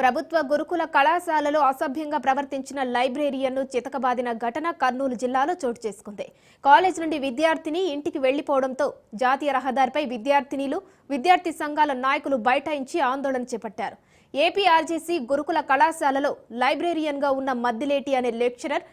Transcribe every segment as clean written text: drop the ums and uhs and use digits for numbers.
ప్రభుత్వ గురుకుల కళాశాలలో అసభ్యంగా ప్రవర్తించిన లైబ్రేరియన్ను చితకబాదిన ఘటన కర్నూలు జిల్లాలో చోటు చేసుకుంది. కాలేజ్ నుండి విద్యార్థిని ఇంటికి వెళ్లిపోవడంతో జాతీయ రహదారిపై విద్యార్థి సంఘాల నాయకులు బైఠాయించి ఆందోళన చేపట్టారు. ఏపీఆర్జేసీ గురుకుల కళాశాలలో లైబ్రేరియన్గా ఉన్న మద్దిలేటి అనే లెక్చరర్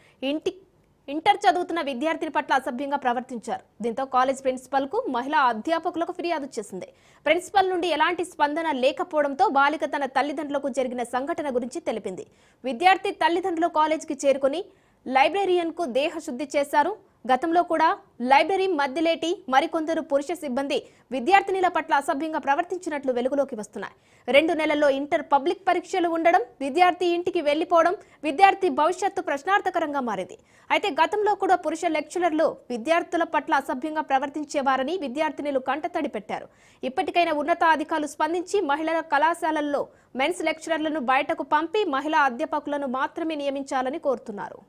ఇంటర్ చదువుతున్న విద్యార్థిని పట్ల అసభ్యంగా ప్రవర్తించారు. దీంతో కాలేజ్ ప్రిన్సిపల్ కు మహిళా అధ్యాపకులకు ఫిర్యాదు చేసింది. ప్రిన్సిపల్ నుండి ఎలాంటి స్పందన లేకపోవడంతో బాలిక తన తల్లిదండ్రులకు జరిగిన సంఘటన గురించి తెలిపింది. విద్యార్థి తల్లిదండ్రులు కాలేజీకి చేరుకుని లైబ్రేరియన్ కు దేహ శుద్ధి చేశారు. గతంలో కూడా లైబ్రరీ మద్దిలేటి మరికొందరు పురుష సిబ్బంది విద్యార్థినిల పట్ల అసభ్యంగా ప్రవర్తించినట్లు వెలుగులోకి వస్తున్నాయి. 2 నెలల్లో ఇంటర్ పబ్లిక్ పరీక్షలు ఉండడం, విద్యార్థి ఇంటికి వెళ్లిపోవడం విద్యార్థి భవిష్యత్తు ప్రశ్నార్థకరంగా మారింది. అయితే గతంలో కూడా పురుష లెక్చరర్లు విద్యార్థుల పట్ల అసభ్యంగా ప్రవర్తించేవారని విద్యార్థినులు కంటతడి పెట్టారు. ఇప్పటికైనా ఉన్నతాధికారులు స్పందించి మహిళల కళాశాలల్లో మెన్స్ లెక్చరర్లను బయటకు పంపి మహిళా అధ్యాపకులను మాత్రమే నియమించాలని కోరుతున్నారు.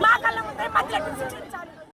మా కళ్ళ ముందే మధ్య